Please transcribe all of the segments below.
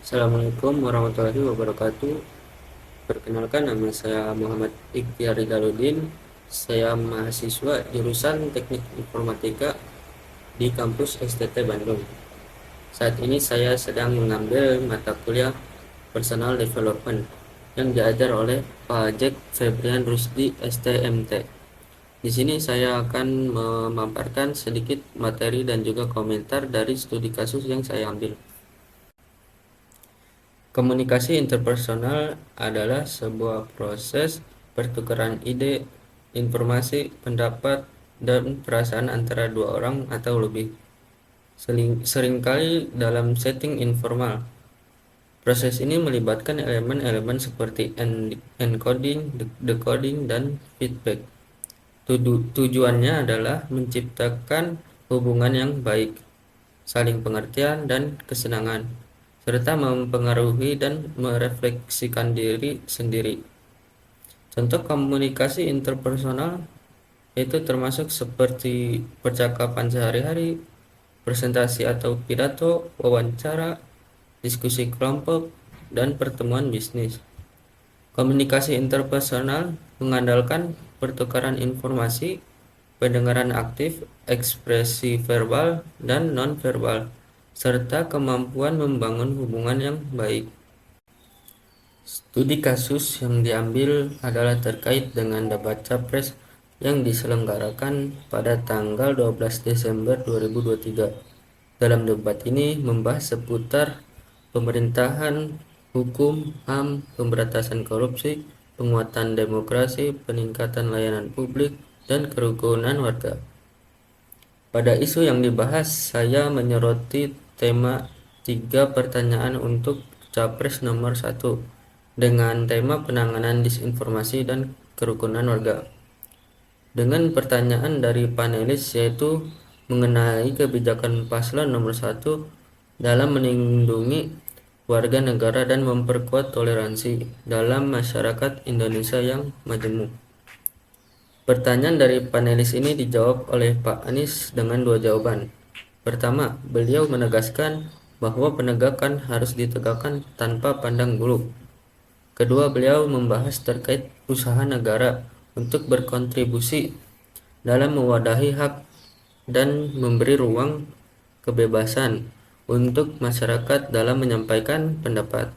Assalamualaikum warahmatullahi wabarakatuh. Perkenalkan, nama saya Muhammad Ikhtiar Ridaludin. Saya mahasiswa jurusan Teknik Informatika di kampus STT Bandung. Saat ini saya sedang mengambil mata kuliah Personal Development yang diajar oleh Pak Jack Febrian Rusdi STMT. Di sini saya akan memaparkan sedikit materi dan juga komentar dari studi kasus yang saya ambil. Komunikasi interpersonal adalah sebuah proses pertukaran ide, informasi, pendapat, dan perasaan antara dua orang atau lebih. Seringkali dalam setting informal. Proses ini melibatkan elemen-elemen seperti encoding, decoding, dan feedback. Tujuannya adalah menciptakan hubungan yang baik, saling pengertian dan kesenangan, serta mempengaruhi dan merefleksikan diri sendiri. Contoh komunikasi interpersonal itu termasuk seperti percakapan sehari-hari, presentasi atau pidato, wawancara, diskusi kelompok, dan pertemuan bisnis. Komunikasi interpersonal mengandalkan pertukaran informasi, pendengaran aktif, ekspresi verbal dan non-verbal, serta kemampuan membangun hubungan yang baik. Studi kasus yang diambil adalah terkait dengan debat capres yang diselenggarakan pada tanggal 12 Desember 2023. Dalam debat ini membahas seputar pemerintahan, hukum, HAM, pemberantasan korupsi, penguatan demokrasi, peningkatan layanan publik, dan kerukunan warga. Pada isu yang dibahas, saya menyoroti tema 3 pertanyaan untuk Capres nomor 1 dengan tema penanganan disinformasi dan kerukunan warga. Dengan pertanyaan dari panelis yaitu mengenai kebijakan paslon nomor 1 dalam melindungi warga negara dan memperkuat toleransi dalam masyarakat Indonesia yang majemuk. Pertanyaan dari panelis ini dijawab oleh Pak Anies dengan 2 jawaban. Pertama, beliau menegaskan bahwa penegakan harus ditegakkan tanpa pandang bulu. Kedua, beliau membahas terkait usaha negara untuk berkontribusi dalam mewadahi hak dan memberi ruang kebebasan untuk masyarakat dalam menyampaikan pendapat.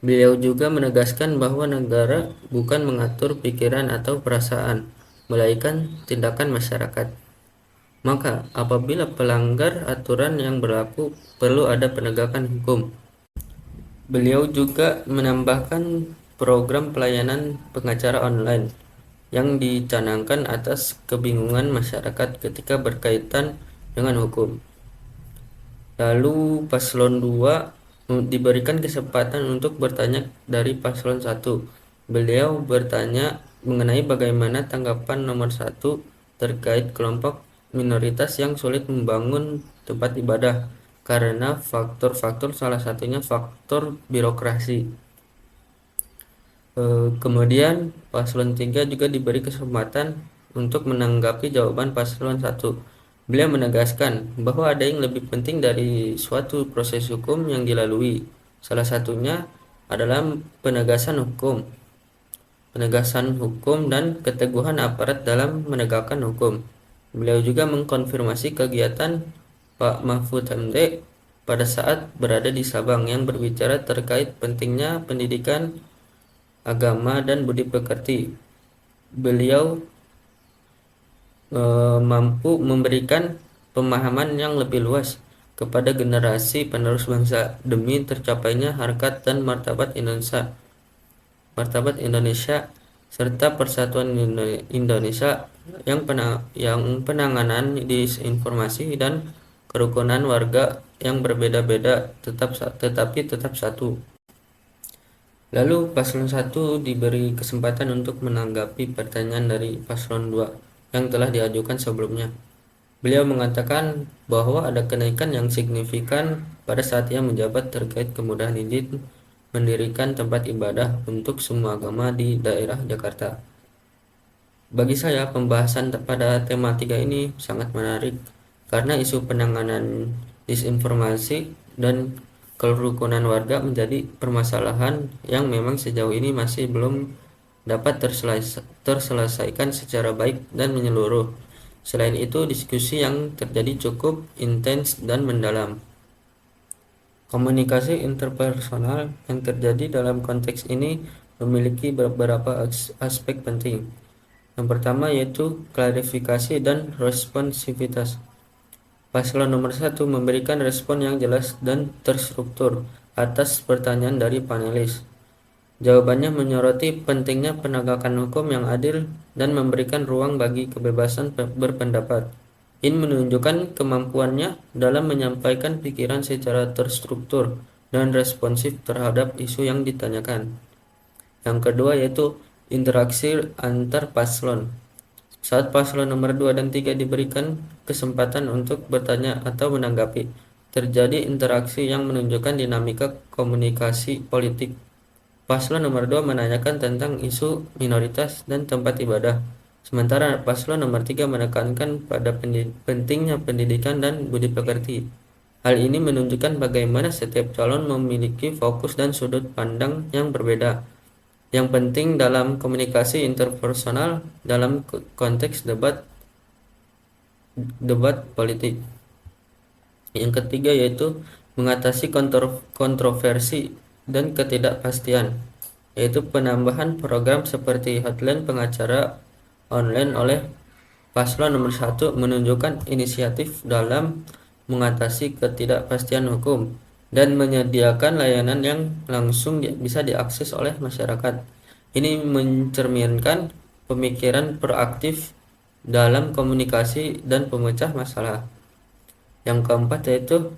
Beliau juga menegaskan bahwa negara bukan mengatur pikiran atau perasaan, melainkan tindakan masyarakat. Maka, apabila pelanggar aturan yang berlaku, perlu ada penegakan hukum. Beliau juga menambahkan program pelayanan pengacara online yang dicanangkan atas kebingungan masyarakat ketika berkaitan dengan hukum. Lalu paslon 2 diberikan kesempatan untuk bertanya dari paslon 1. Beliau bertanya mengenai bagaimana tanggapan nomor 1 terkait kelompok minoritas yang sulit membangun tempat ibadah karena faktor-faktor, salah satunya faktor birokrasi. Kemudian paslon 3 juga diberi kesempatan untuk menanggapi jawaban paslon 1. Beliau menegaskan bahwa ada yang lebih penting dari suatu proses hukum yang dilalui. Salah satunya adalah penegasan hukum dan keteguhan aparat dalam menegakkan hukum. Beliau juga mengkonfirmasi kegiatan Pak Mahfud MD pada saat berada di Sabang yang berbicara terkait pentingnya pendidikan agama dan budi pekerti. Beliau mampu memberikan pemahaman yang lebih luas kepada generasi penerus bangsa demi tercapainya harkat dan martabat Indonesia serta persatuan Indonesia yang penanganan disinformasi dan kerukunan warga yang berbeda-beda tetapi tetap satu. Lalu paslon 1 diberi kesempatan untuk menanggapi pertanyaan dari paslon 2 yang telah diajukan sebelumnya. Beliau mengatakan bahwa ada kenaikan yang signifikan pada saat ia menjabat terkait kemudahan izin mendirikan tempat ibadah untuk semua agama di daerah Jakarta. Bagi saya, pembahasan pada tema 3 ini sangat menarik karena isu penanganan disinformasi dan kerukunan warga menjadi permasalahan yang memang sejauh ini masih belum dapat terselesaikan secara baik dan menyeluruh. Selain itu, diskusi yang terjadi cukup intens dan mendalam. Komunikasi interpersonal yang terjadi dalam konteks ini memiliki beberapa aspek penting. Yang pertama yaitu klarifikasi dan responsivitas. Paslon nomor 1 memberikan respon yang jelas dan terstruktur atas pertanyaan dari panelis. Jawabannya menyoroti pentingnya penegakan hukum yang adil dan memberikan ruang bagi kebebasan berpendapat. Ini menunjukkan kemampuannya dalam menyampaikan pikiran secara terstruktur dan responsif terhadap isu yang ditanyakan. Yang kedua yaitu interaksi antar paslon. Saat paslon nomor 2 dan 3 diberikan kesempatan untuk bertanya atau menanggapi, terjadi interaksi yang menunjukkan dinamika komunikasi politik. Paslon nomor 2 menanyakan tentang isu minoritas dan tempat ibadah, sementara paslon nomor 3 menekankan pada pentingnya pendidikan dan budi pekerti. Hal ini menunjukkan bagaimana setiap calon memiliki fokus dan sudut pandang yang berbeda, yang penting dalam komunikasi interpersonal dalam konteks debat politik. Yang ketiga yaitu mengatasi kontroversi dan ketidakpastian, yaitu penambahan program seperti hotline pengacara online oleh paslon nomor 1 menunjukkan inisiatif dalam mengatasi ketidakpastian hukum dan menyediakan layanan yang langsung bisa diakses oleh masyarakat. Ini mencerminkan pemikiran proaktif dalam komunikasi dan pemecah masalah. Yang keempat yaitu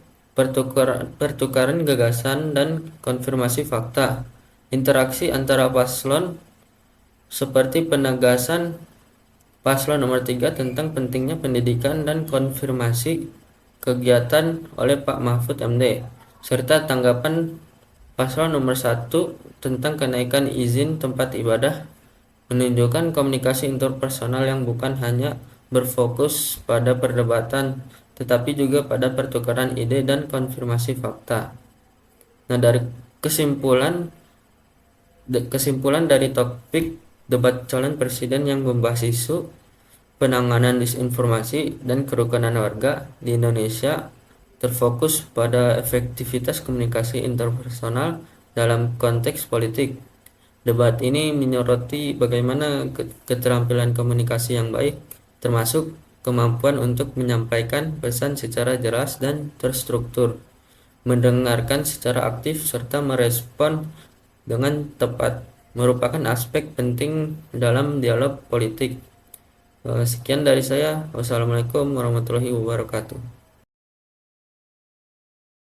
pertukaran gagasan dan konfirmasi fakta. Interaksi antara paslon seperti penegasan paslon nomor 3 tentang pentingnya pendidikan dan konfirmasi kegiatan oleh Pak Mahfud MD, serta tanggapan paslon nomor 1 tentang kenaikan izin tempat ibadah menunjukkan komunikasi interpersonal yang bukan hanya berfokus pada perdebatan tetapi juga pada pertukaran ide dan konfirmasi fakta. Nah, dari kesimpulan dari topik debat calon presiden yang membahas isu penanganan disinformasi dan kerukunan warga di Indonesia terfokus pada efektivitas komunikasi interpersonal dalam konteks politik. Debat ini menyoroti bagaimana keterampilan komunikasi yang baik, termasuk kemampuan untuk menyampaikan pesan secara jelas dan terstruktur, mendengarkan secara aktif, serta merespon dengan tepat, merupakan aspek penting dalam dialog politik. Sekian dari saya. Wassalamualaikum warahmatullahi wabarakatuh.